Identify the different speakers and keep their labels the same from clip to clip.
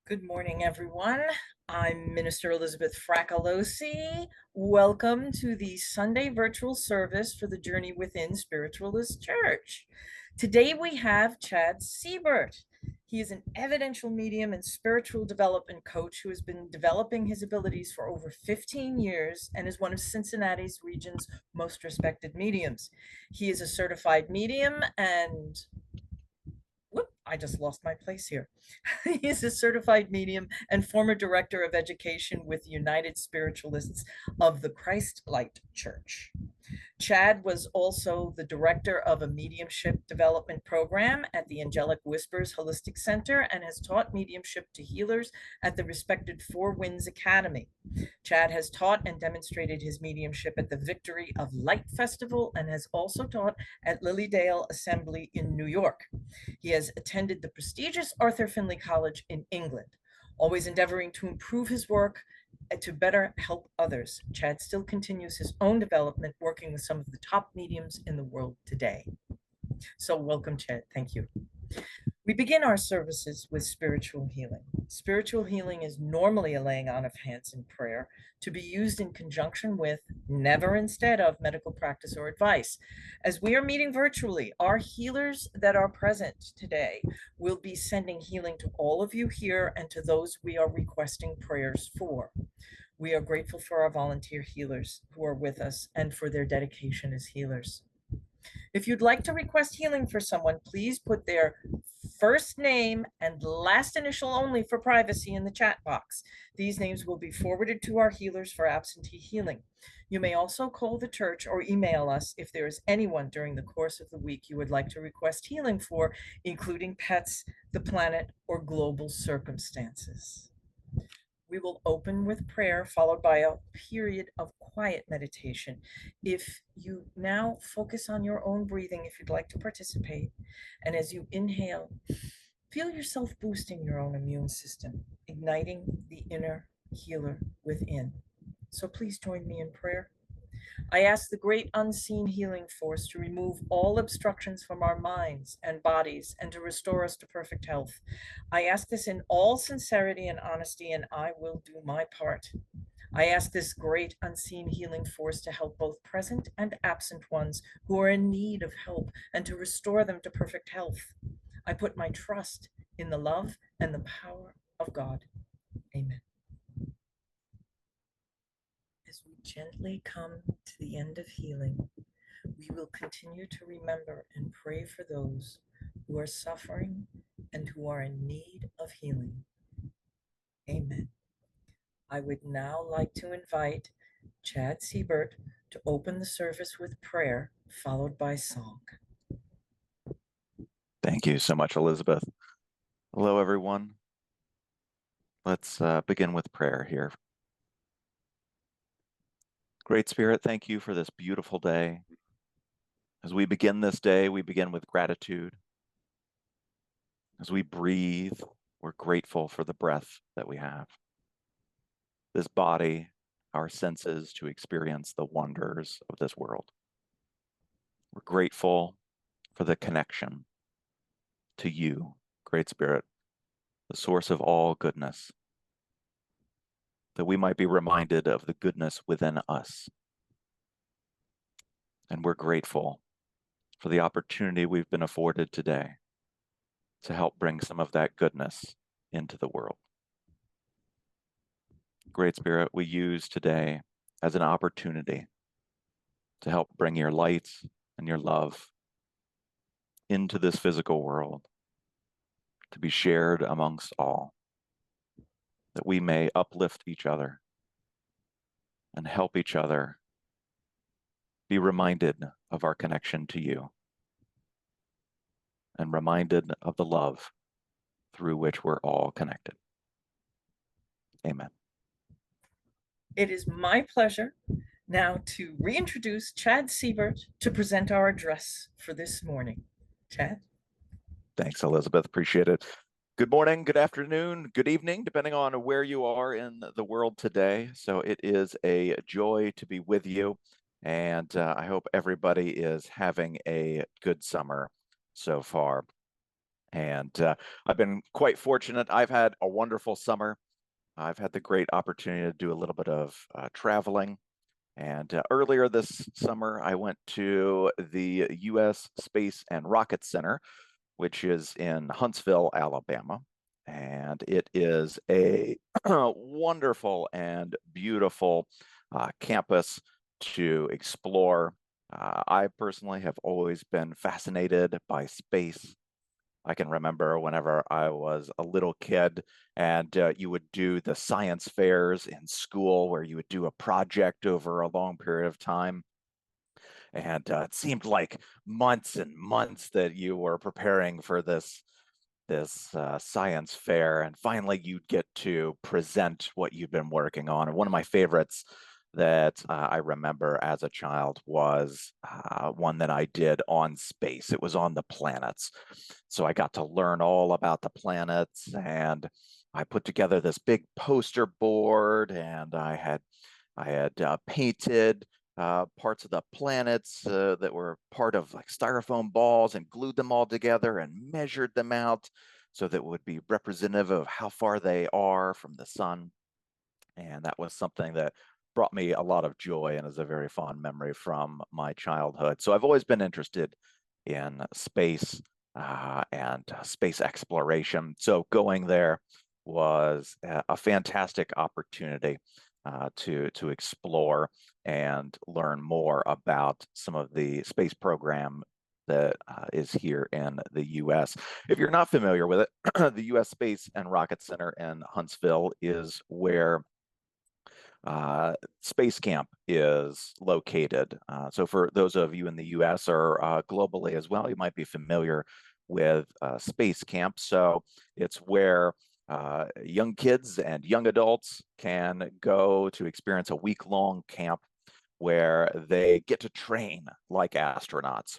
Speaker 1: Good morning, everyone. I'm Minister Elizabeth Fracalosi. Welcome to the Sunday virtual service for the Journey Within Spiritualist Church. Today we have Chad Seibert. He is an evidential medium and spiritual development coach who has been developing his abilities for over 15 years and is one of Cincinnati's region's most respected mediums. He is a certified medium and I just lost my place here. He is a certified medium and former director of education with United Spiritualists of the Christ Light Church. Chad was also the director of a mediumship development program at the Angelic Whispers Holistic Center and has taught mediumship to healers at the respected Four Winds Academy. Chad has taught and demonstrated his mediumship at the Victory of Light Festival and has also taught at Lilydale Assembly in New York. He has attended the prestigious Arthur Findlay College in England, always endeavoring to improve his work to better help others. Chad still continues his own development, working with some of the top mediums in the world today. So welcome, Chad. Thank you. We begin our services with spiritual healing. Spiritual healing is normally a laying on of hands in prayer to be used in conjunction with, never instead of, medical practice or advice. As we are meeting virtually, our healers that are present today will be sending healing to all of you here and to those we are requesting prayers for. We are grateful for our volunteer healers who are with us and for their dedication as healers. If you'd like to request healing for someone, please put their first name and last initial only for privacy in the chat box. These names will be forwarded to our healers for absentee healing. You may also call the church or email us if there is anyone during the course of the week you would like to request healing for, including pets, the planet, or global circumstances. We will open with prayer, followed by a period of quiet meditation. If you now focus on your own breathing, if you'd like to participate, and as you inhale, feel yourself boosting your own immune system, igniting the inner healer within. So please join me in prayer. I ask the great unseen healing force to remove all obstructions from our minds and bodies and to restore us to perfect health. I ask this in all sincerity and honesty, and I will do my part. I ask this great unseen healing force to help both present and absent ones who are in need of help and to restore them to perfect health. I put my trust in the love and the power of God. Amen. As we gently come to the end of healing, we will continue to remember and pray for those who are suffering and who are in need of healing. Amen. I would now like to invite Chad Seibert to open the service with prayer, followed by song.
Speaker 2: Thank you so much, Elizabeth. Hello, everyone. Let's begin with prayer here. Great Spirit, thank you for this beautiful day. As we begin this day, we begin with gratitude. As we breathe, we're grateful for the breath that we have. This body, our senses to experience the wonders of this world. We're grateful for the connection to you, Great Spirit, the source of all goodness, that we might be reminded of the goodness within us. And we're grateful for the opportunity we've been afforded today to help bring some of that goodness into the world. Great Spirit, we use today as an opportunity to help bring your light and your love into this physical world, to be shared amongst all, that we may uplift each other and help each other be reminded of our connection to you and reminded of the love through which we're all connected. Amen.
Speaker 1: It is my pleasure now to reintroduce Chad Seibert to present our address for this morning. Chad?
Speaker 2: Thanks, Elizabeth. Appreciate it. Good morning, good afternoon, good evening, depending on where you are in the world today. So it is a joy to be with you, and I hope everybody is having a good summer so far. And I've been quite fortunate. I've had a wonderful summer. I've had the great opportunity to do a little bit of traveling. And earlier this summer, I went to the U.S. Space and Rocket Center, which is in Huntsville, Alabama. And it is a wonderful and beautiful campus to explore. I personally have always been fascinated by space. I can remember whenever I was a little kid and you would do the science fairs in school where you would do a project over a long period of time. And it seemed like months and months that you were preparing for this science fair, and finally you'd get to present what you've been working on. And one of my favorites that I remember as a child was one that I did on space. It was on the planets. So I got to learn all about the planets, and I put together this big poster board, and I had painted parts of the planets that were part of like styrofoam balls and glued them all together and measured them out so that it would be representative of how far they are from the sun. And that was something that brought me a lot of joy and is a very fond memory from my childhood. So I've always been interested in space and space exploration. So going there was a fantastic opportunity to explore and learn more about some of the space program that is here in the U.S. If you're not familiar with it, the U.S. Space and Rocket Center in Huntsville is where Space Camp is located. So for those of you in the US or globally as well, you might be familiar with Space Camp. So it's where young kids and young adults can go to experience a week-long camp where they get to train like astronauts.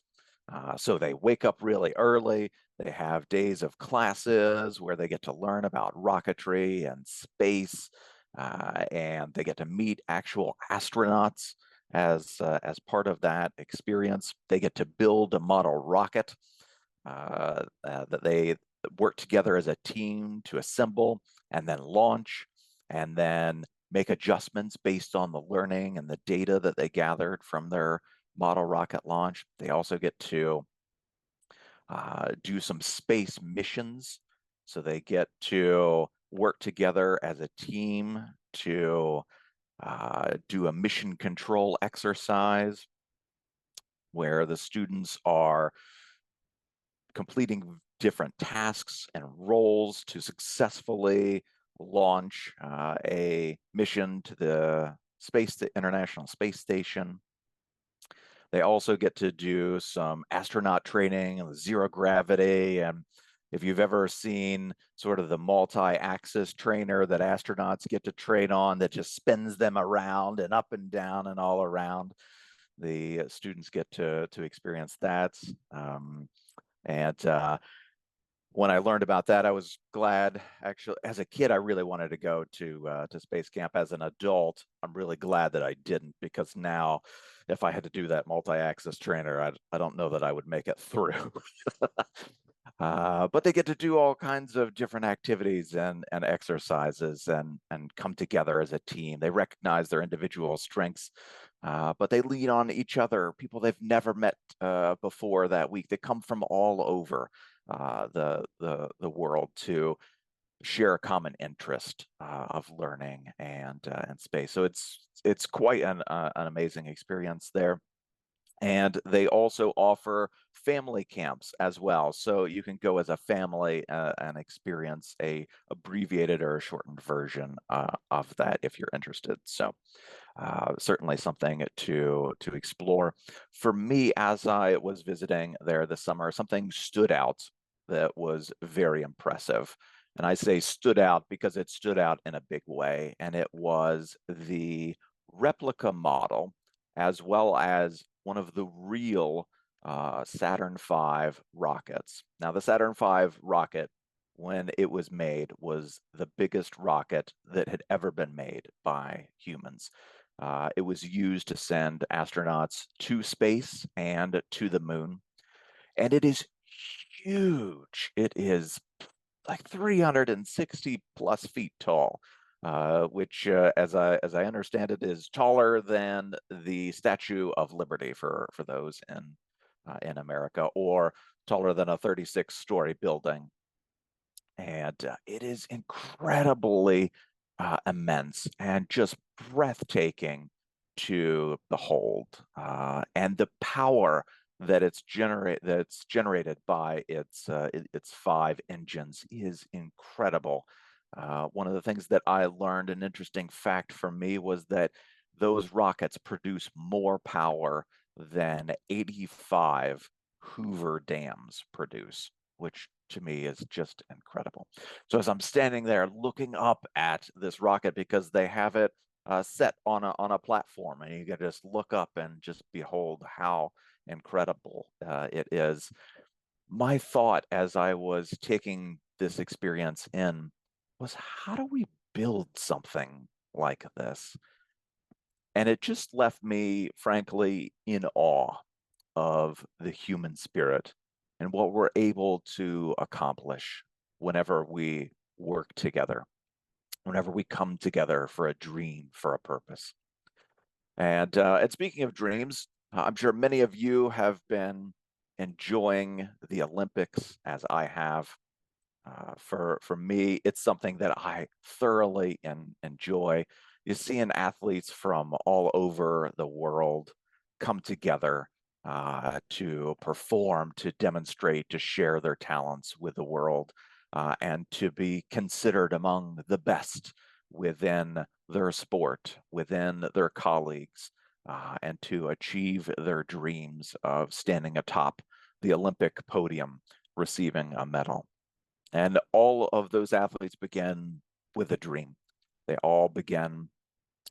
Speaker 2: So they wake up really early. They have days of classes where they get to learn about rocketry and space, and they get to meet actual astronauts as part of that experience. They get to build a model rocket that they work together as a team to assemble and then launch, and then make adjustments based on the learning and the data that they gathered from their model rocket launch. They also get to do some space missions. So they get to work together as a team to do a mission control exercise where the students are completing different tasks and roles to successfully launch a mission to the International Space Station. They also get to do some astronaut training and zero gravity. And if you've ever seen sort of the multi-axis trainer that astronauts get to train on that just spins them around and up and down and all around, the students get to experience that. And when I learned about that, I was glad. Actually, as a kid, I really wanted to go to space camp. As an adult, I'm really glad that I didn't, because now, if I had to do that multi-axis trainer, I don't know that I would make it through. But they get to do all kinds of different activities and exercises and come together as a team. They recognize their individual strengths, but they lean on each other, people they've never met before that week. They come from all over the world to share a common interest of learning and space. So it's quite an amazing experience there. And they also offer family camps as well. So you can go as a family and experience a abbreviated or a shortened version of that if you're interested. So certainly something to explore. For me, as I was visiting there this summer, something stood out that was very impressive. And I say stood out because it stood out in a big way, and it was the replica model as well as one of the real Saturn V rockets. Now, the Saturn V rocket, when it was made, was the biggest rocket that had ever been made by humans. It was used to send astronauts to space and to the moon. And it is huge. It is like 360 plus feet tall, which, as I understand it, is taller than the Statue of Liberty for those in America, or taller than a 36-story building. And it is incredibly immense and just breathtaking to behold. And the power that's generated by its five engines is incredible. One of the things that I learned, an interesting fact for me, was that those rockets produce more power than 85 Hoover dams produce, which to me is just incredible. So as I'm standing there looking up at this rocket, because they have it set on a platform, and you can just look up and just behold how incredible it is. My thought as I was taking this experience in was, how do we build something like this? And it just left me, frankly, in awe of the human spirit and what we're able to accomplish whenever we work together, whenever we come together for a dream, for a purpose. And speaking of dreams, I'm sure many of you have been enjoying the Olympics as I have. For me, it's something that I thoroughly enjoy. You seeing athletes from all over the world come together to perform, to demonstrate, to share their talents with the world, and to be considered among the best within their sport, within their colleagues, and to achieve their dreams of standing atop the Olympic podium, receiving a medal. And all of those athletes begin with a dream. They all begin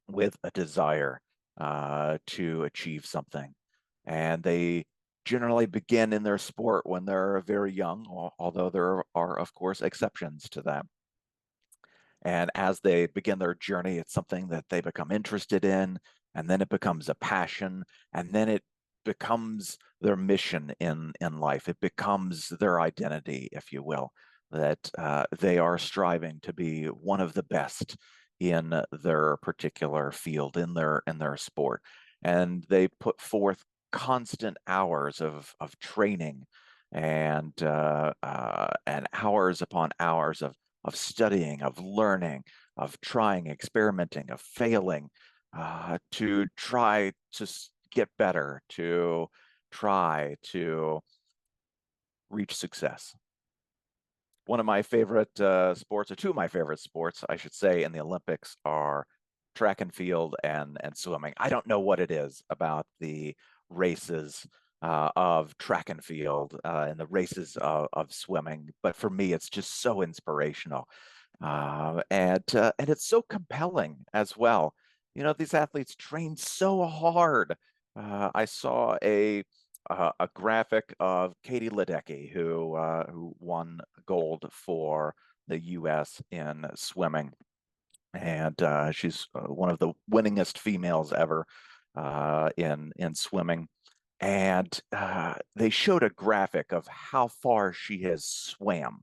Speaker 2: with a desire to achieve something. And they generally begin in their sport when they're very young, although there are, of course, exceptions to that. And as they begin their journey, it's something that they become interested in, and then it becomes a passion, and then it becomes their mission in life. It becomes their identity, if you will, that they are striving to be one of the best in their particular field, in their sport. And they put forth constant hours of training and hours upon hours of studying, of learning, of trying, experimenting, of failing, to try to get better, to try to reach success. One of my favorite sports, or two of my favorite sports, I should say, in the Olympics are track and field and swimming. I don't know what it is about the races of track and field and the races of swimming, but for me, it's just so inspirational, and it's so compelling as well. You know, these athletes train so hard. I saw a graphic of Katie Ledecky, who won gold for the U.S. in swimming, and she's one of the winningest females ever in swimming. And they showed a graphic of how far she has swam,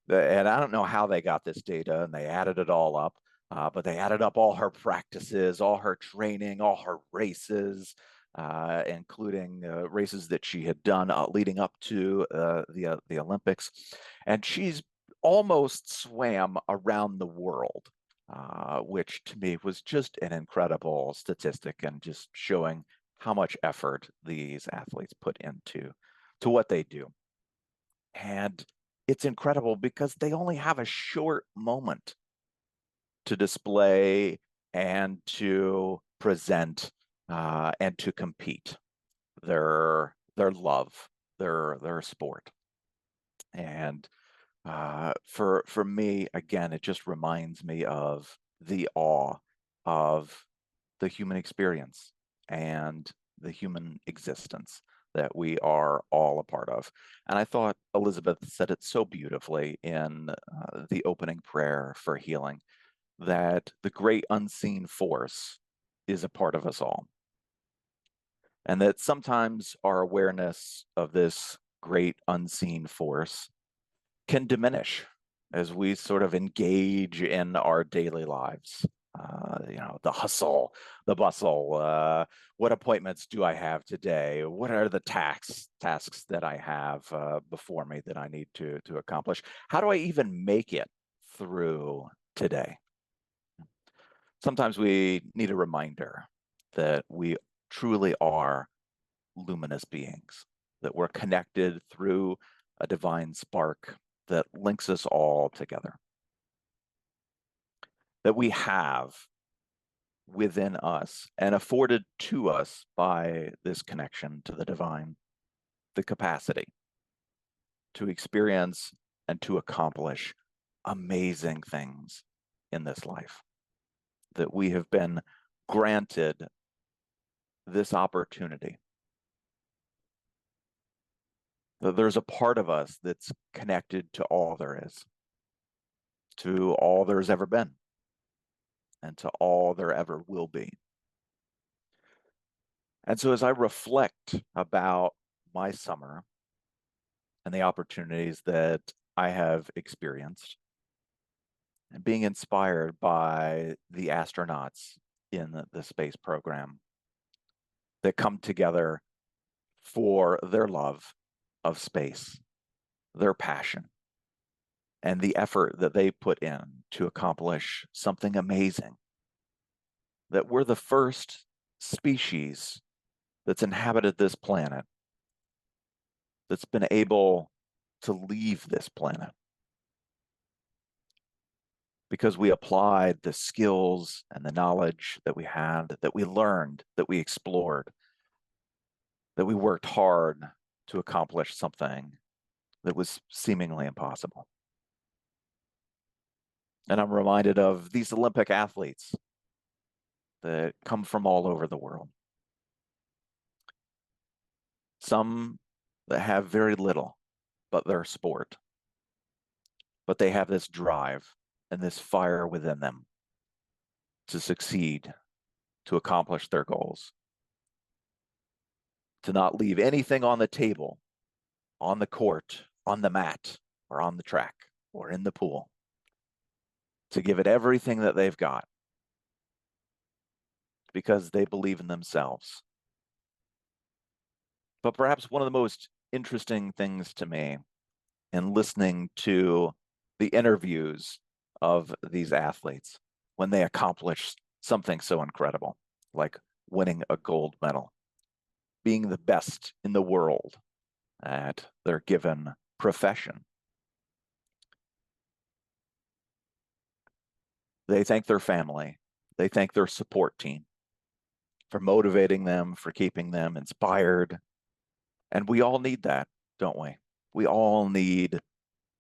Speaker 2: and I don't know how they got this data, and they added it all up. But they added up all her practices, all her training, all her races, including races that she had done leading up to the Olympics, and she's almost swam around the world, which to me was just an incredible statistic, and just showing how much effort these athletes put into to what they do. And it's incredible because they only have a short moment to display and to present and to compete their love, their sport. And for me, again, it just reminds me of the awe of the human experience and the human existence that we are all a part of. And I thought Elizabeth said it so beautifully in the opening prayer for healing, that the great unseen force is a part of us all. And that sometimes our awareness of this great unseen force, can diminish as we sort of engage in our daily lives. The hustle, the bustle. What appointments do I have today? What are the tasks that I have before me that I need to accomplish? How do I even make it through today? Sometimes we need a reminder that we truly are luminous beings, that we're connected through a divine spark that links us all together, that we have within us and afforded to us by this connection to the divine the capacity to experience and to accomplish amazing things in this life, that we have been granted this opportunity, that there's a part of us that's connected to all there is, to all there's ever been, and to all there ever will be. And so as I reflect about my summer and the opportunities that I have experienced, and being inspired by the astronauts in the space program that come together for their love of space, their passion, and the effort that they put in to accomplish something amazing, that we're the first species that's inhabited this planet, that's been able to leave this planet because we applied the skills and the knowledge that we had, that we learned, that we explored, that we worked hard to accomplish something that was seemingly impossible. And I'm reminded of these Olympic athletes that come from all over the world. Some that have very little but their sport, but they have this drive and this fire within them to succeed, to accomplish their goals, to not leave anything on the table, on the court, on the mat, or on the track, or in the pool, to give it everything that they've got because they believe in themselves. But perhaps one of the most interesting things to me in listening to the interviews of these athletes when they accomplish something so incredible, like winning a gold medal, being the best in the world at their given profession. They thank their family, they thank their support team for motivating them, for keeping them inspired. And we all need that, don't we? We all need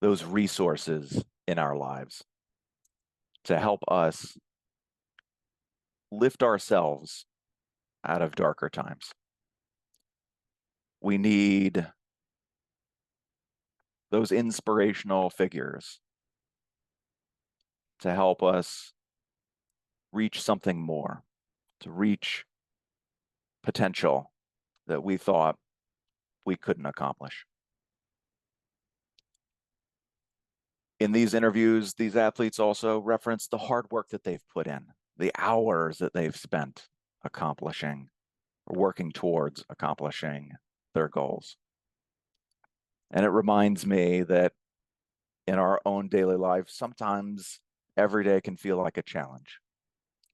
Speaker 2: those resources in our lives to help us lift ourselves out of darker times. We need those inspirational figures to help us reach something more, to reach potential that we thought we couldn't accomplish. In these interviews, these athletes also reference the hard work that they've put in, the hours that they've spent accomplishing or working towards accomplishing their goals. And it reminds me that in our own daily life, sometimes every day can feel like a challenge.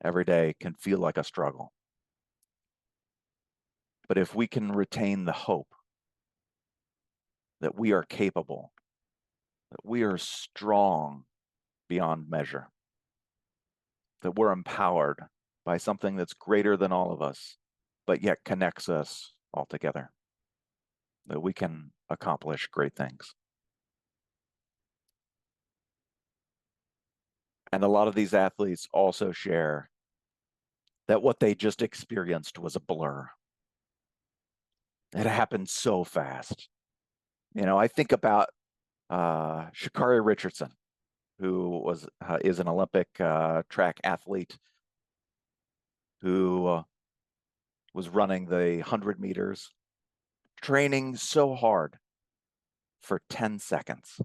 Speaker 2: Every day can feel like a struggle. But if we can retain the hope that we are capable, that we are strong beyond measure, that we're empowered by something that's greater than all of us, but yet connects us all together, that we can accomplish great things. And a lot of these athletes also share that what they just experienced was a blur. It happened so fast. I think about Sha'Carri Richardson, who is an Olympic track athlete who was running the 100 meters, training so hard for 10 seconds.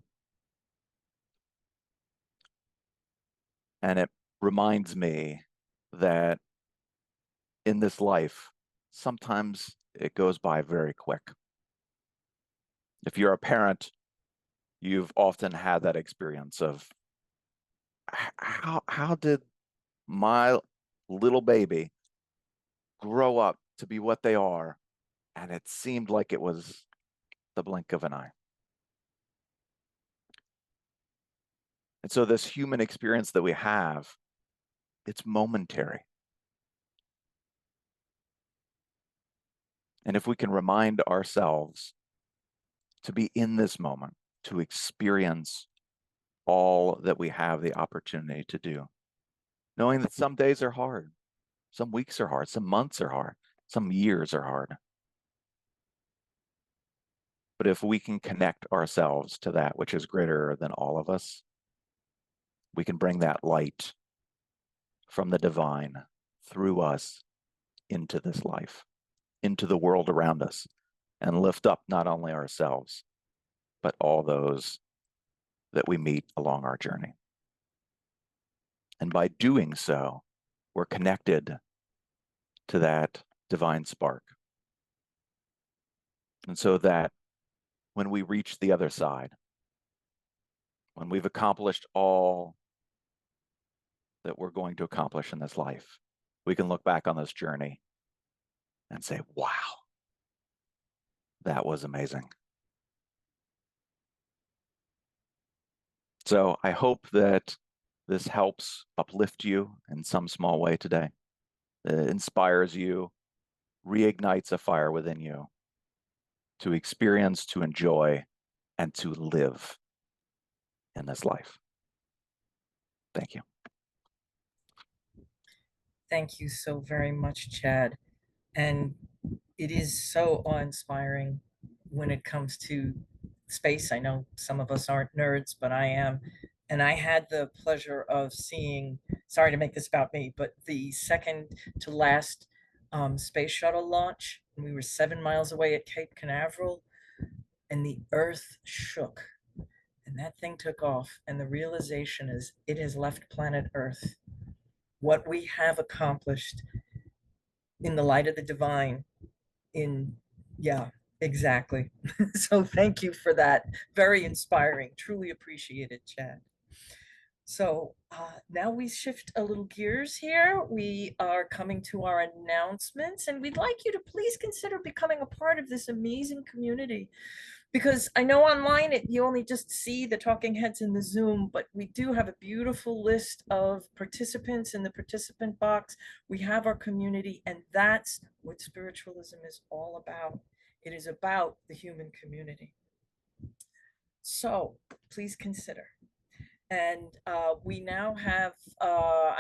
Speaker 2: And it reminds me that in this life, sometimes it goes by very quick. If you're a parent, you've often had that experience of how did my little baby grow up to be what they are? And it seemed like it was the blink of an eye. And so this human experience that we have, it's momentary. And if we can remind ourselves to be in this moment, to experience all that we have the opportunity to do, knowing that some days are hard, some weeks are hard, some months are hard, some years are hard. But if we can connect ourselves to that which is greater than all of us, we can bring that light from the divine through us into this life, into the world around us, and lift up not only ourselves, but all those that we meet along our journey. And by doing so, we're connected to that divine spark. And so that when we reach the other side, when we've accomplished all that we're going to accomplish in this life, we can look back on this journey and say, wow, that was amazing. So I hope that this helps uplift you in some small way today. It inspires you, reignites a fire within you to experience, to enjoy, and to live in this life. Thank you.
Speaker 1: Thank you so very much, Chad. And it is so awe-inspiring when it comes to space. I know some of us aren't nerds, but I am. And I had the pleasure of seeing, sorry to make this about me, but the second to last space shuttle launch. We were 7 miles away at Cape Canaveral, and the Earth shook. And that thing took off. And the realization is it has left planet Earth. What we have accomplished in the light of the divine in yeah, exactly. So thank you for that. Very inspiring. Truly appreciate it, Chad. So now we shift a little gears here. We are coming to our announcements, and we'd like you to please consider becoming a part of this amazing community, because I know online you only just see the talking heads in the Zoom, but we do have a beautiful list of participants in the participant box. We have our community, and that's what spiritualism is all about. It is about the human community. So please consider. And we now have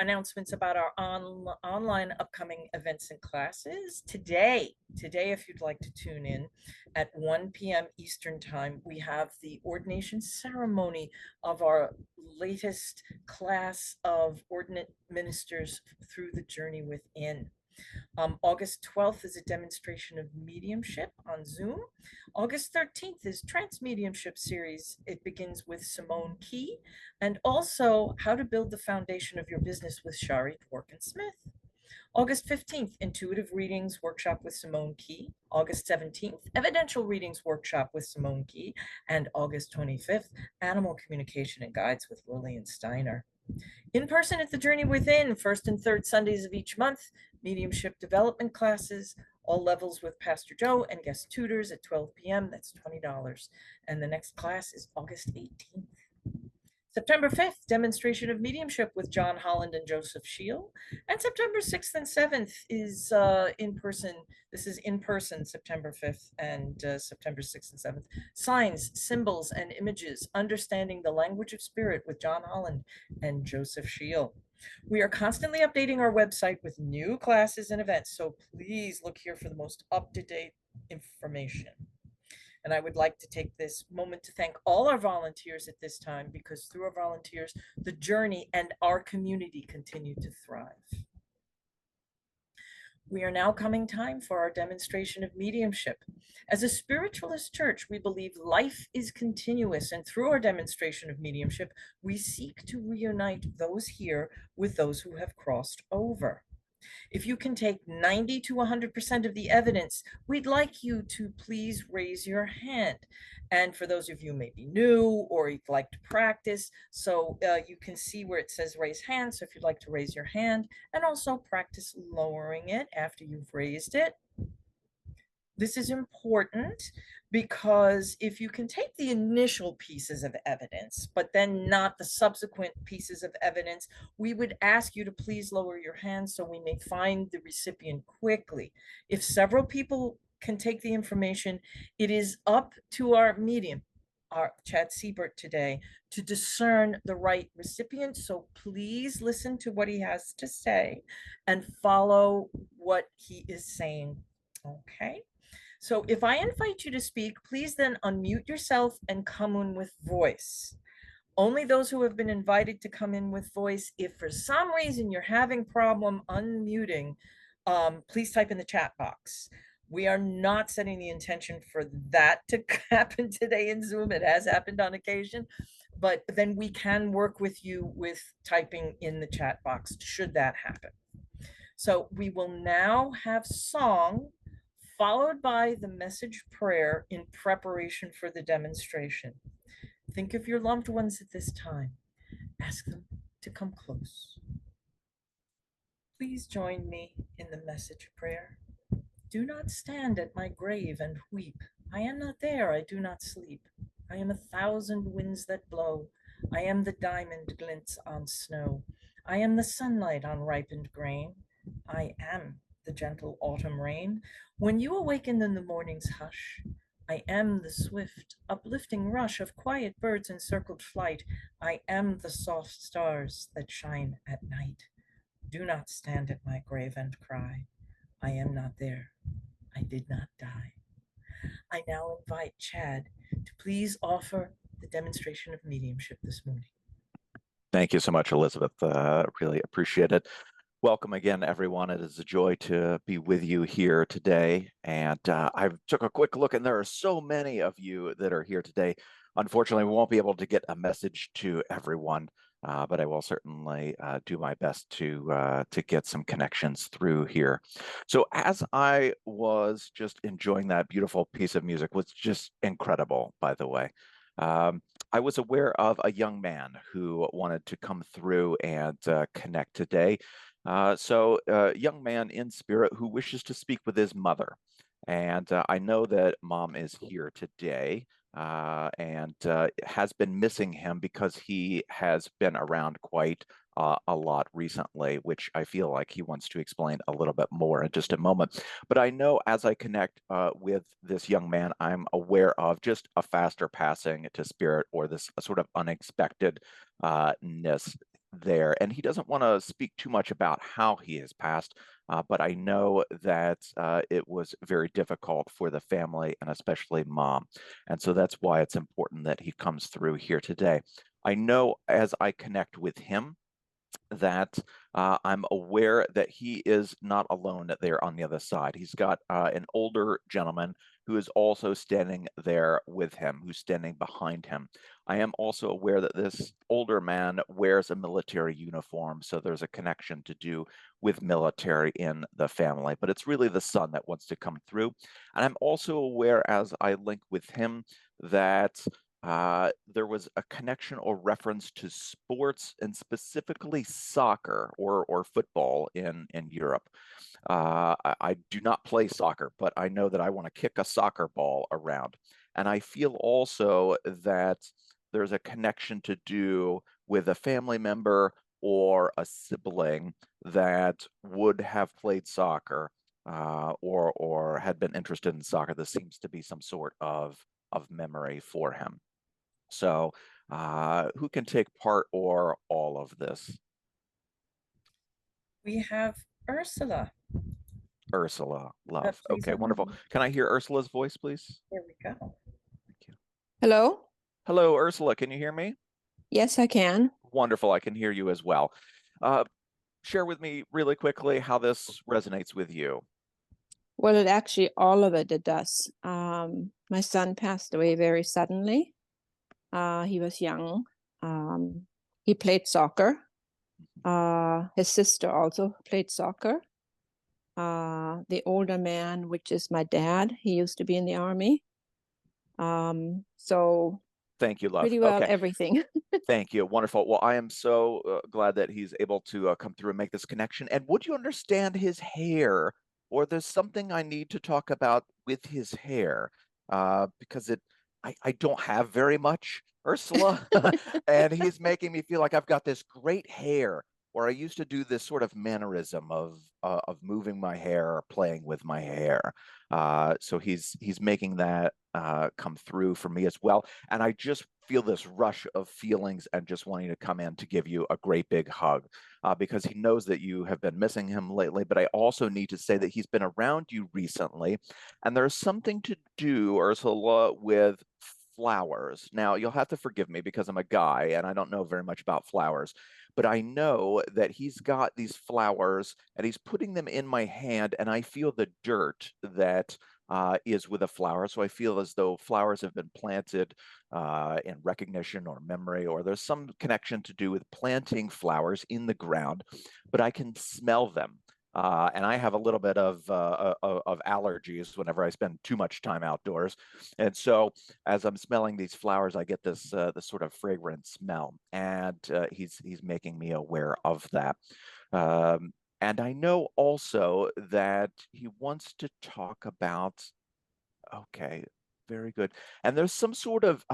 Speaker 1: announcements about our online upcoming events and classes. Today, if you'd like to tune in at 1 p.m. Eastern Time, we have the ordination ceremony of our latest class of ordinate ministers through the journey within. August 12th is a demonstration of mediumship on Zoom. August 13th is Trance Mediumship Series. It begins with Simone Key, and also How to Build the Foundation of Your Business with Shari Dworkin-Smith. August 15th, Intuitive Readings Workshop with Simone Key. August 17th, Evidential Readings Workshop with Simone Key. And August 25th, Animal Communication and Guides with Lillian Steiner. In person at the Journey Within, first and third Sundays of each month, mediumship development classes, all levels with Pastor Joe and guest tutors at 12 p.m. That's $20. And the next class is August 18th. September 5th, demonstration of mediumship with John Holland and Joseph Scheel. And September 6th and 7th is in person. This is in person, September 5th and September 6th and 7th. Signs, symbols, and images, understanding the language of spirit with John Holland and Joseph Scheel. We are constantly updating our website with new classes and events, so please look here for the most up-to-date information. And I would like to take this moment to thank all our volunteers at this time, because through our volunteers, the journey and our community continue to thrive. We are now coming time for our demonstration of mediumship. As a spiritualist church, we believe life is continuous, and through our demonstration of mediumship, we seek to reunite those here with those who have crossed over. If you can take 90 to 100% of the evidence, we'd like you to please raise your hand. And for those of you who may be new or you'd like to practice, so you can see where it says raise hand. So if you'd like to raise your hand and also practice lowering it after you've raised it. This is important because if you can take the initial pieces of evidence, but then not the subsequent pieces of evidence, we would ask you to please lower your hand so we may find the recipient quickly. If several people can take the information, it is up to our medium, our Chad Seibert today, to discern the right recipient. So please listen to what he has to say and follow what he is saying. Okay. So if I invite you to speak, please then unmute yourself and come in with voice. Only those who have been invited to come in with voice. If for some reason you're having problem unmuting, please type in the chat box. We are not setting the intention for that to happen today in Zoom. It has happened on occasion, but then we can work with you with typing in the chat box should that happen. So we will now have song followed by the message prayer in preparation for the demonstration. Think of your loved ones at this time. Ask them to come close. Please join me in the message prayer. Do not stand at my grave and weep. I am not there, I do not sleep. I am 1,000 winds that blow. I am the diamond glints on snow. I am the sunlight on ripened grain. I am the gentle autumn rain. When you awaken in the morning's hush, I am the swift, uplifting rush of quiet birds in circled flight. I am the soft stars that shine at night. Do not stand at my grave and cry. I am not there. I did not die. I now invite Chad to please offer the demonstration of mediumship this morning.
Speaker 2: Thank you so much, Elizabeth. Really appreciate it. Welcome again, everyone. It is a joy to be with you here today. And I took a quick look, and there are so many of you that are here today. Unfortunately, we won't be able to get a message to everyone, but I will certainly do my best to get some connections through here. So as I was just enjoying that beautiful piece of music, was just incredible, by the way. I was aware of a young man who wanted to come through and connect today. So a young man in spirit who wishes to speak with his mother. And I know that mom is here today and has been missing him because he has been around quite a lot recently, which I feel like he wants to explain a little bit more in just a moment. But I know as I connect with this young man, I'm aware of just a faster passing to spirit or this sort of unexpectedness there. And he doesn't want to speak too much about how he has passed, but I know that it was very difficult for the family and especially mom. And so that's why it's important that he comes through here today. I know as I connect with him, that I'm aware that he is not alone there on the other side. He's got an older gentleman who is also standing there with him, who's standing behind him. I am also aware that this older man wears a military uniform, so there's a connection to do with military in the family, but it's really the son that wants to come through. And I'm also aware as I link with him that there was a connection or reference to sports and specifically soccer or football in Europe. I do not play soccer, but I know that I want to kick a soccer ball around. And I feel also that there's a connection to do with a family member or a sibling that would have played soccer or had been interested in soccer. This seems to be some sort of memory for him. So who can take part or all of this?
Speaker 1: We have Ursula.
Speaker 2: Ursula, love.
Speaker 1: Please
Speaker 2: Okay, wonderful.
Speaker 1: unmute.
Speaker 2: Can I hear Ursula's voice, please?
Speaker 1: There we go.
Speaker 2: Thank you.
Speaker 3: Hello?
Speaker 2: Hello, Ursula. Can you hear me?
Speaker 3: Yes, I can.
Speaker 2: Wonderful. I can hear you as well. Uh, share with me really quickly how this resonates with you?
Speaker 3: Well, it actually, all of it does. My son passed away very suddenly. He was young. He played soccer. His sister also played soccer. The older man, which is my dad, he used to be in the army. So
Speaker 2: Thank you, love.
Speaker 3: pretty well
Speaker 2: Okay.
Speaker 3: everything.
Speaker 2: Thank you. Wonderful. Well, I am so glad that he's able to come through and make this connection. And would you understand his hair? Or there's something I need to talk about with his hair because I don't have very much, Ursula. And he's making me feel like I've got this great hair. Or I used to do this sort of mannerism of moving my hair or playing with my hair. So he's making that come through for me as well. And I just feel this rush of feelings and just wanting to come in to give you a great big hug because he knows that you have been missing him lately. But I also need to say that he's been around you recently, and there's something to do, Ursula, with flowers. Now, you'll have to forgive me because I'm a guy and I don't know very much about flowers, but I know that he's got these flowers and he's putting them in my hand, and I feel the dirt that is with a flower. So I feel as though flowers have been planted in recognition or memory, or there's some connection to do with planting flowers in the ground, but I can smell them. And I have a little bit of allergies whenever I spend too much time outdoors. And so as I'm smelling these flowers, I get this sort of fragrant smell. And he's making me aware of that. And I know also that he wants to talk about, okay, very good. And there's some sort of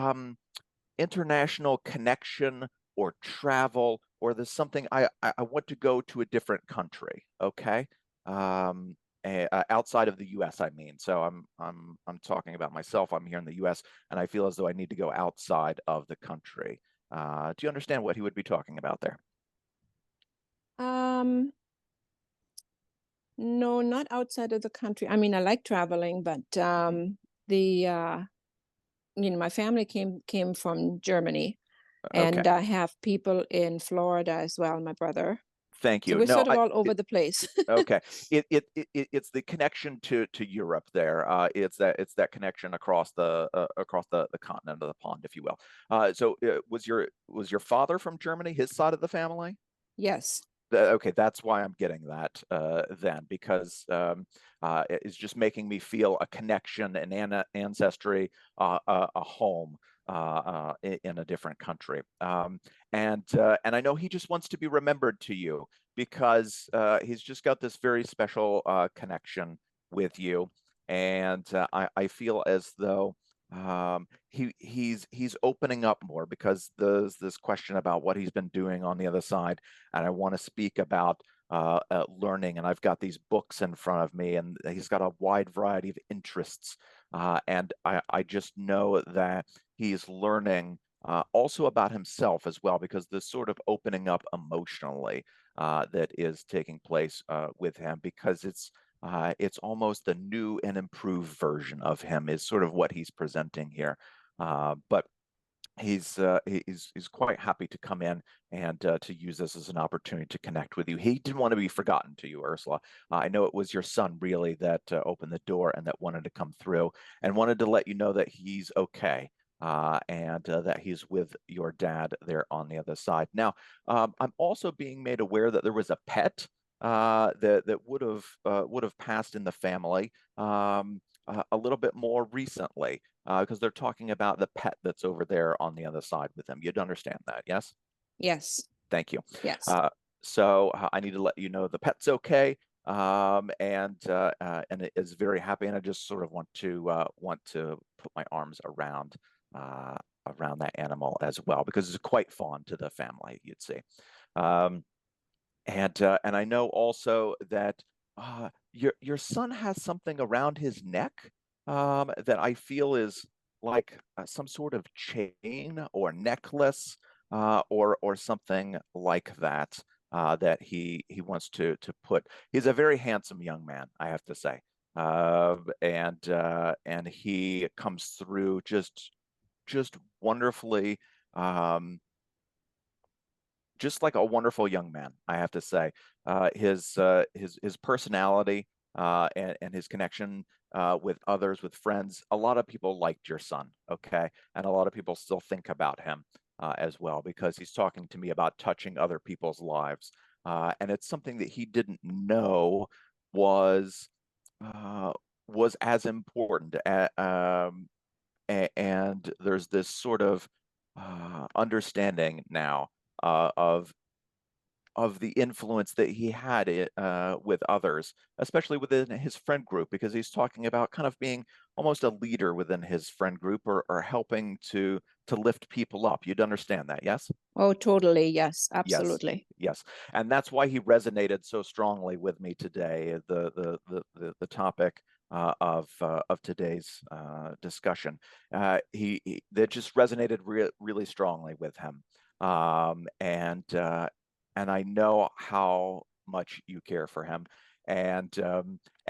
Speaker 2: international connection or travel, or there's something I want to go to a different country, okay? Outside of the US, I mean. So I'm talking about myself. I'm here in the US, and I feel as though I need to go outside of the country. Do you understand what he would be talking about there?
Speaker 3: Um, no, not outside of the country. I mean, I like traveling, but
Speaker 2: Mhm.
Speaker 3: the my family came from Germany,
Speaker 2: Okay,
Speaker 3: and I have people in Florida as well, my brother.
Speaker 2: thank
Speaker 3: So
Speaker 2: you.
Speaker 3: we're
Speaker 2: No,
Speaker 3: sort of all over the place.
Speaker 2: okay. It's the connection to Europe there. It's that connection across the continent of the pond, if you will. So was your father from Germany, his side of the family?
Speaker 3: Yes.
Speaker 2: Okay, that's why I'm getting that then, because it's just making me feel a connection, an ancestry, a home in a different country. And I know he just wants to be remembered to you because he's just got this very special connection with you, and I feel as though he's opening up more because there's this question about what he's been doing on the other side, and I want to speak about learning. And I've got these books in front of me, and he's got a wide variety of interests, and I just know that he's learning also about himself as well, because this sort of opening up emotionally that is taking place with him, because it's almost a new and improved version of him is sort of what he's presenting here. But he's quite happy to come in and to use this as an opportunity to connect with you. He didn't want to be forgotten to you, Ursula. I know it was your son really that opened the door and that wanted to come through and wanted to let you know that he's okay. And that he's with your dad there on the other side. Now, I'm also being made aware that there was a pet that would have passed in the family a little bit more recently because they're talking about the pet that's over there on the other side with them. You'd understand that, yes?
Speaker 3: Yes.
Speaker 2: Thank you.
Speaker 3: Yes.
Speaker 2: So I need to let you know the pet's okay, and it is very happy. And I just sort of want to put my arms around that animal as well because it's quite fond to the family, you'd see. Um, and I know also that your son has something around his neck that I feel is like some sort of chain or necklace or something like that that he wants to put. He's a very handsome young man, I have to say, and he comes through just wonderfully. Um, just like a wonderful young man, I have to say. His personality and his connection with others, with friends. A lot of people liked your son, okay? And a lot of people still think about him as well, because he's talking to me about touching other people's lives. And it's something that he didn't know was as important. And there's this sort of understanding now of the influence that he had with others, especially within his friend group, because he's talking about kind of being almost a leader within his friend group, or helping to lift people up. You'd understand that, yes?
Speaker 3: Oh, totally. Yes,
Speaker 2: Yes,
Speaker 3: absolutely.
Speaker 2: yes, and that's why he resonated so strongly with me today. The topic of today's discussion, that just resonated really strongly with him, and I know how much you care for him, and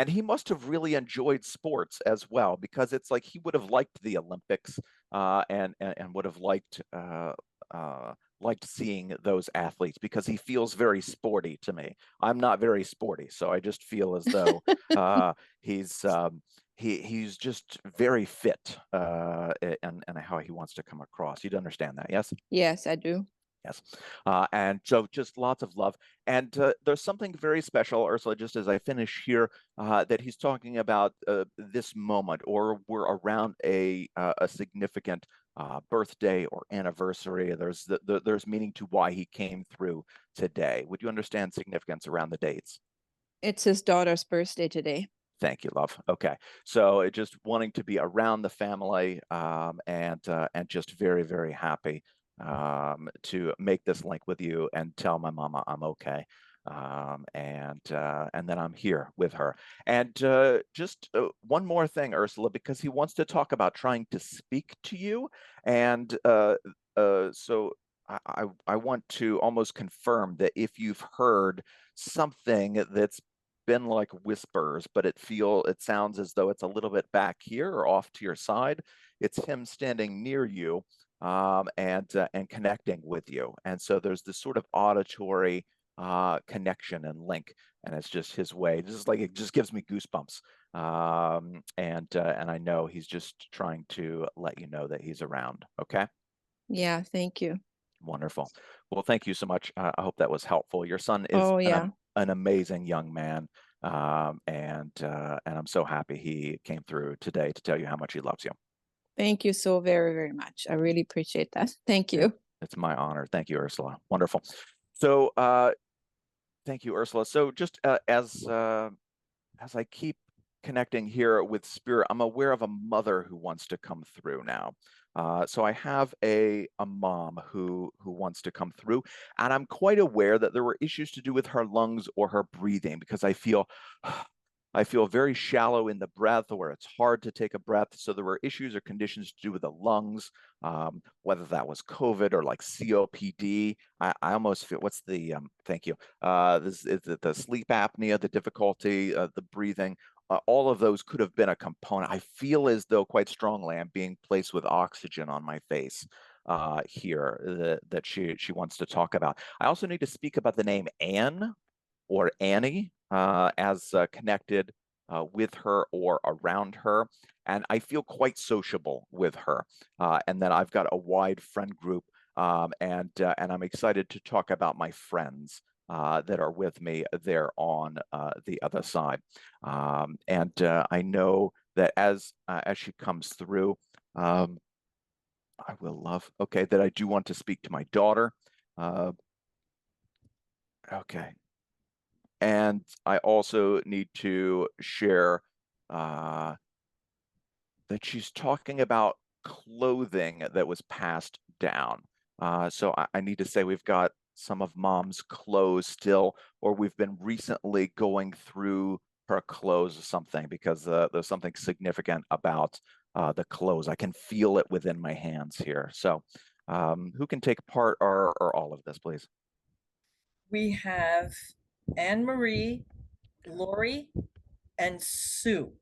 Speaker 2: he must have really enjoyed sports as well, because it's like he would have liked the Olympics, and would have liked seeing those athletes, because he feels very sporty to me. I'm not very sporty, so I just feel as though he's he's just very fit, and how he wants to come across. You'd understand that, yes?
Speaker 3: Yes, I do.
Speaker 2: Yes. And so just lots of love. And there's something very special, Ursula, just as I finish here, that he's talking about this moment, or we're around a significant birthday or anniversary. There's meaning to why he came through today. Would you understand significance around the dates?
Speaker 3: It's his daughter's birthday today.
Speaker 2: Thank you, love. Okay, so just wanting to be around the family, and just very, very happy to make this link with you and tell my mama I'm okay, and then I'm here with her. And just one more thing, Ursula, because he wants to talk about trying to speak to you, and so I want to almost confirm that if you've heard something that's been like whispers, but it sounds as though it's a little bit back here or off to your side. It's him standing near you, and connecting with you. And so there's this sort of auditory connection and link, and it's just his way. Just like it just gives me goosebumps. And I know he's just trying to let you know that he's around. Okay.
Speaker 3: Yeah, thank you.
Speaker 2: Wonderful. Well, thank you so much. I hope that was helpful. Your son is
Speaker 3: Oh, yeah.
Speaker 2: an amazing young man, and I'm so happy he came through today to tell you how much he loves you.
Speaker 3: Thank you so very, very much. I really appreciate that. Thank you.
Speaker 2: It's my honor. Thank you, Ursula. Wonderful. So, thank you, Ursula. So, just as I keep connecting here with Spirit, I'm aware of a mother who wants to come through now. So I have a mom who wants to come through, and I'm quite aware that there were issues to do with her lungs or her breathing, because I feel very shallow in the breath, or it's hard to take a breath. So there were issues or conditions to do with the lungs, whether that was COVID or like COPD. I almost feel, what's the, thank you. This is the sleep apnea, the difficulty, the breathing. All of those could have been a component. I feel as though quite strongly I'm being placed with oxygen on my face here, that she wants to talk about. I also need to speak about the name Anne or Annie as connected with her or around her. And I feel quite sociable with her. And then I've got a wide friend group, and I'm excited to talk about my friends that are with me there on the other side. And I know that as she comes through, I will love, okay, that I do want to speak to my daughter. Okay. And I also need to share that she's talking about clothing that was passed down. So I need to say we've got some of Mom's clothes still, or we've been recently going through her clothes or something, because there's something significant about the clothes. I can feel it within my hands here. So who can take part or all of this, please?
Speaker 1: We have Anne Marie, Lori, and Sue.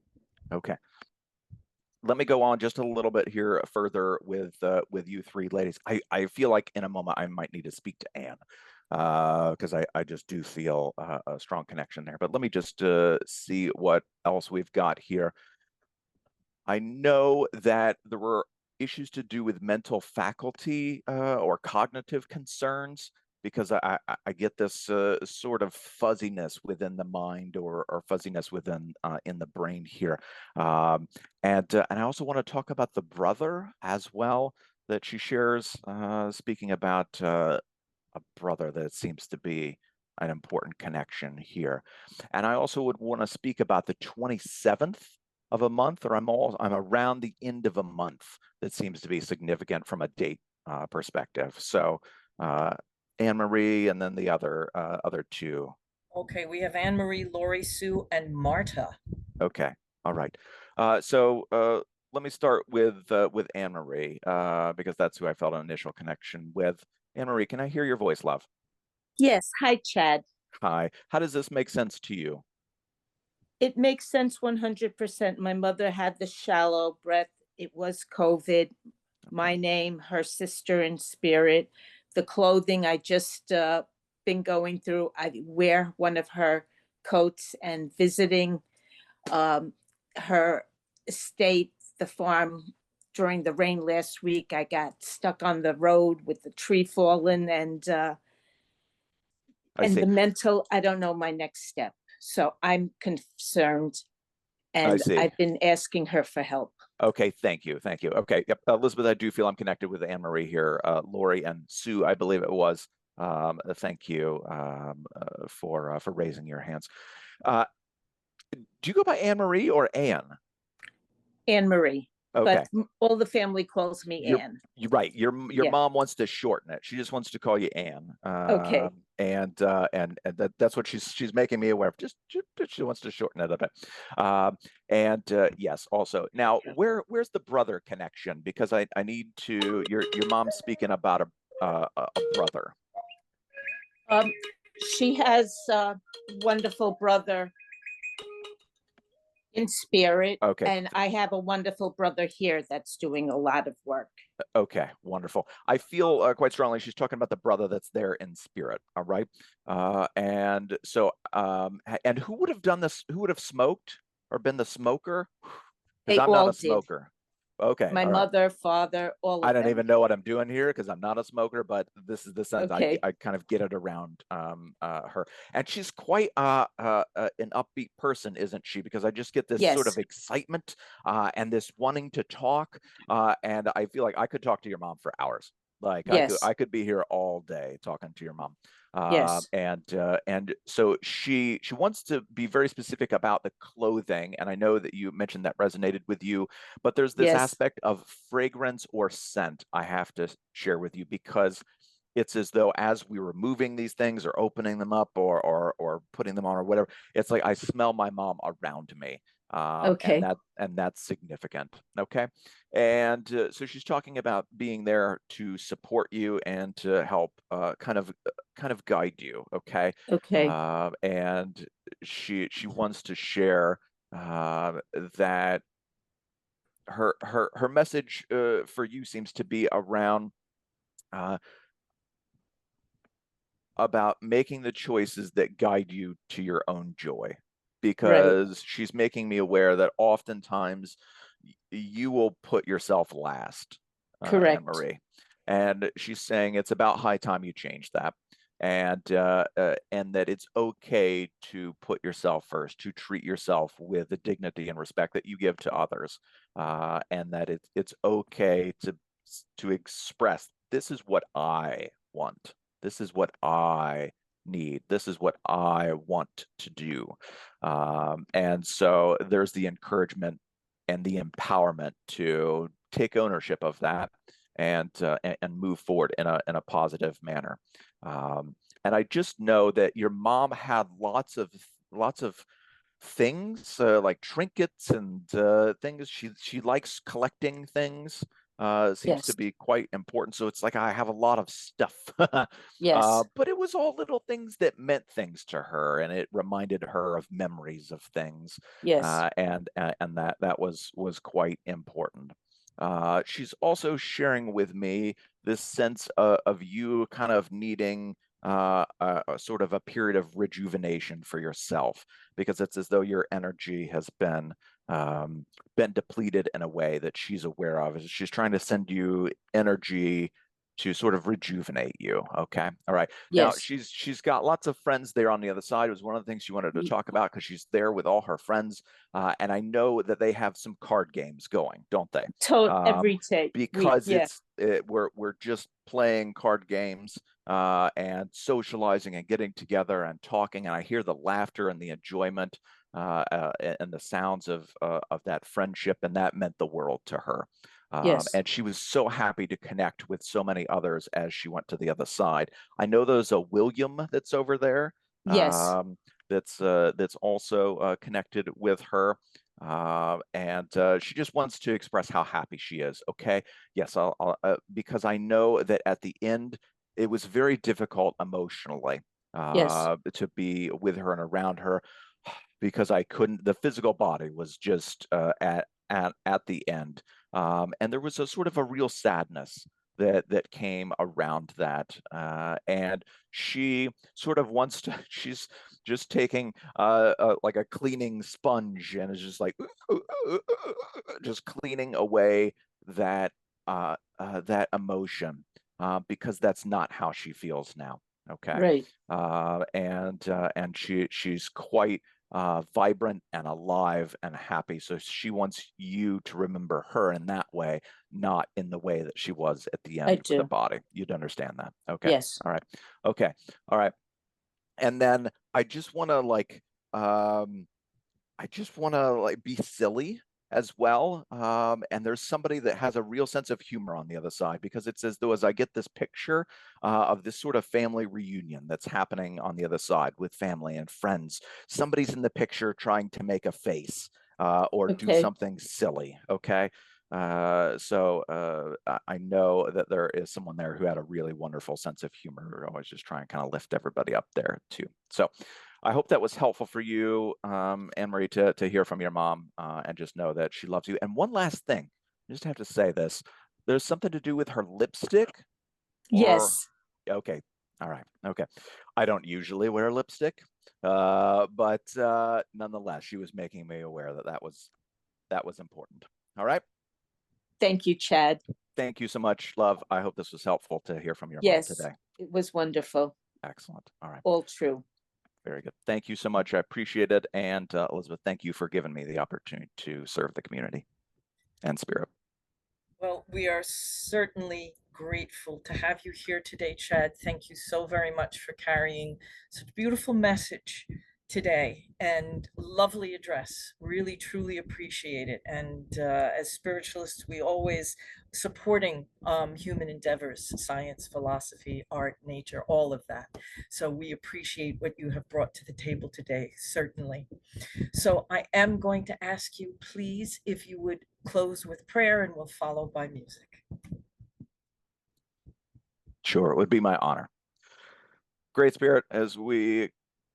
Speaker 2: Okay. Let me go on just a little bit here further with you three ladies. I feel like in a moment I might need to speak to Anne. because I just do feel a strong connection there. But let me just see what else we've got here. I know that there were issues to do with mental faculty or cognitive concerns because I get this sort of fuzziness within the mind or fuzziness within in the brain here. And I also want to talk about the brother as well that she shares, speaking about a brother that seems to be an important connection here. And I also would want to speak about the 27th of a month, or I'm around the end of a month that seems to be significant from a date perspective. So Anne Marie, and then the other two.
Speaker 1: Okay, we have Anne Marie, Lori, Sue, and Marta.
Speaker 2: Okay, all right. So let me start with Anne Marie because that's who I felt an initial connection with. Anne Marie, can I hear your voice, love?
Speaker 4: Yes. Hi, Chad.
Speaker 2: Hi. How does this make sense to you?
Speaker 4: It makes sense 100%. My mother had the shallow breath. It was COVID. My name, her sister in spirit. The clothing I just been going through. I wear one of her coats and visiting her estate, the farm during the rain last week. I got stuck on the road with the tree falling
Speaker 2: I
Speaker 4: and
Speaker 2: see.
Speaker 4: the mental, I don't know my next step. So I'm concerned
Speaker 2: I
Speaker 4: and
Speaker 2: see.
Speaker 4: I've been asking her for help.
Speaker 2: Okay, thank you. Thank you. Okay, yep. Elizabeth, I do feel I'm connected with Anne Marie here. Lori and Sue, I believe it was. Thank you for raising your hands. Do you go by Anne Marie or Anne?
Speaker 4: Anne Marie.
Speaker 2: Okay.
Speaker 4: But all the family calls me Anne.
Speaker 2: You're right. Your
Speaker 4: Yeah.
Speaker 2: mom wants to shorten it. She just wants to call you Anne.
Speaker 4: Okay.
Speaker 2: And that's what she's making me aware of. Just she wants to shorten it a bit. Yes, also now where's the brother connection? Because I need to. Your mom's speaking about a brother.
Speaker 4: She has a wonderful brother in spirit.
Speaker 2: Okay.
Speaker 4: And I have a wonderful brother here that's doing a lot of work.
Speaker 2: Okay, wonderful. I feel quite strongly she's talking about the brother that's there in spirit. All right. And so, and who would have done this? Who would have smoked or been the smoker? Because
Speaker 4: They
Speaker 2: I'm not
Speaker 4: all
Speaker 2: a
Speaker 4: did.
Speaker 2: smoker. Okay.
Speaker 4: My
Speaker 2: All right.
Speaker 4: mother, father, all
Speaker 2: I
Speaker 4: of
Speaker 2: don't
Speaker 4: them.
Speaker 2: even know what I'm doing here because I'm not a smoker, but this is the sense
Speaker 4: Okay.
Speaker 2: I kind of get it around her. And she's quite an upbeat person, isn't she? Because I just get this sort of
Speaker 4: Yes.
Speaker 2: excitement and this wanting to talk. And I feel like I could talk to your mom for hours. Like
Speaker 4: Yes.
Speaker 2: I could be here all day talking to your mom.
Speaker 4: Yes.
Speaker 2: And so she wants to be very specific about the clothing. And I know that you mentioned that resonated with you, but there's this
Speaker 4: Yes.
Speaker 2: aspect of fragrance or scent I have to share with you because it's as though as we were moving these things or opening them up or putting them on or whatever, it's like I smell my mom around me.
Speaker 4: Okay.
Speaker 2: And that's significant. Okay. And so she's talking about being there to support you and to help kind of guide you. Okay.
Speaker 4: Okay.
Speaker 2: And she wants to share that her message for you seems to be around about making the choices that guide you to your own joy,
Speaker 4: Right.
Speaker 2: because she's making me aware that oftentimes you will put yourself last, Anne
Speaker 4: Correct.
Speaker 2: Marie. And she's saying it's about high time you change that. And that it's okay to put yourself first, to treat yourself with the dignity and respect that you give to others, and that it's okay to express, this is what I want, this is what I need, this is what I want to do. And so there's the encouragement and the empowerment to take ownership of that and move forward in a positive manner. And I just know that your mom had lots of things like trinkets and things. She likes collecting things. Seems to
Speaker 4: Yes.
Speaker 2: be quite important. So it's like I have a lot of stuff.
Speaker 4: Yes.
Speaker 2: But it was all little things that meant things to her, and it reminded her of memories of things.
Speaker 4: Yes.
Speaker 2: And that was quite important. She's also sharing with me this sense of you kind of needing a sort of a period of rejuvenation for yourself, because it's as though your energy has been depleted in a way that she's aware of. She's trying to send you energy to sort of rejuvenate you. Okay. All right. Now
Speaker 4: Yes.
Speaker 2: she's got lots of friends there on the other side. It was one of the things she wanted to talk about because she's there with all her friends. And I know that they have some card games going, don't they?
Speaker 4: Every day.
Speaker 2: Because
Speaker 4: Yeah.
Speaker 2: we're just playing card games and socializing and getting together and talking. And I hear the laughter and the enjoyment and the sounds of that friendship, and that meant the world to her.
Speaker 4: Yes.
Speaker 2: And she was so happy to connect with so many others as she went to the other side. I know there's a William that's over there.
Speaker 4: Yes.
Speaker 2: That's also connected with her. And she just wants to express how happy she is. Okay. Yes, I'll because I know that at the end, it was very difficult emotionally
Speaker 4: Yes.
Speaker 2: to be with her and around her, because I couldn't, the physical body was just at the end. And there was a sort of a real sadness that came around that. And she sort of wants to, she's just taking like a cleaning sponge and is just like just cleaning away that that emotion, because that's not how she feels now. Okay.
Speaker 4: Right.
Speaker 2: And she's quite vibrant and alive and happy. So she wants you to remember her in that way, not in the way that she was at the
Speaker 4: I
Speaker 2: end with the
Speaker 4: do.
Speaker 2: body. You'd understand that. Okay.
Speaker 4: Yes.
Speaker 2: All right. Okay. All right. And then I just want to be silly as well. And there's somebody that has a real sense of humor on the other side, because it's as though as I get this picture of this sort of family reunion that's happening on the other side with family and friends, somebody's in the picture trying to make a face or do
Speaker 4: Okay.
Speaker 2: something silly. Okay. So I know that there is someone there who had a really wonderful sense of humor. I was just trying to kind of lift everybody up there too. So I hope that was helpful for you, Anne Marie, to hear from your mom and just know that she loves you. And one last thing, I just have to say this. There's something to do with her lipstick, or
Speaker 4: Yes.
Speaker 2: okay, all right, okay. I don't usually wear lipstick, but nonetheless, she was making me aware that that was important. All right.
Speaker 4: Thank you, Chad.
Speaker 2: Thank you so much, love. I hope this was helpful to hear from your mom
Speaker 4: Yes.
Speaker 2: today.
Speaker 4: It was wonderful.
Speaker 2: Excellent. All right.
Speaker 4: All true.
Speaker 2: Very good. Thank you so much. I appreciate it. And Elizabeth, thank you for giving me the opportunity to serve the community and spirit.
Speaker 1: Well, we are certainly grateful to have you here today, Chad. Thank you so very much for carrying such a beautiful message today and lovely address. Really, truly appreciate it. And as spiritualists, we always supporting human endeavors, science, philosophy, art, nature, all of that. So we appreciate what you have brought to the table today, certainly. So I am going to ask you, please, if you would close with prayer, and we'll follow by music.
Speaker 2: Sure, it would be my honor. Great Spirit, as we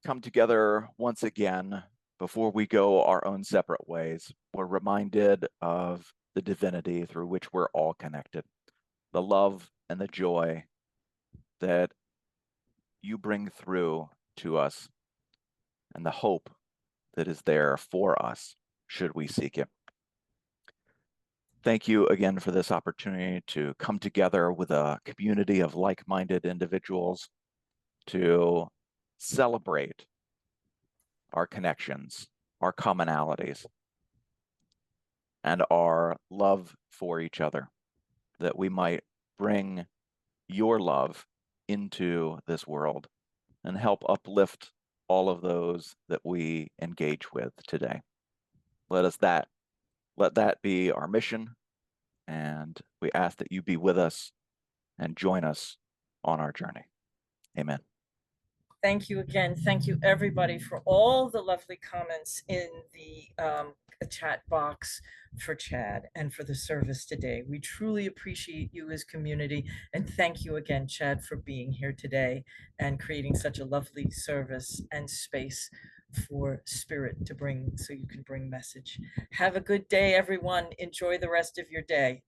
Speaker 2: come together once again, before we go our own separate ways, we're reminded of the divinity through which we're all connected, the love and the joy that you bring through to us, and the hope that is there for us should we seek it. Thank you again for this opportunity to come together with a community of like-minded individuals to celebrate our connections, our commonalities, and our love for each other, that we might bring your love into this world and help uplift all of those that we engage with today. Let that be our mission, and we ask that you be with us and join us on our journey. Amen.
Speaker 1: Thank you again. Thank you, everybody, for all the lovely comments in the chat box for Chad and for the service today. We truly appreciate you as community. And thank you again, Chad, for being here today and creating such a lovely service and space for spirit to bring, so you can bring message. Have a good day, everyone. Enjoy the rest of your day.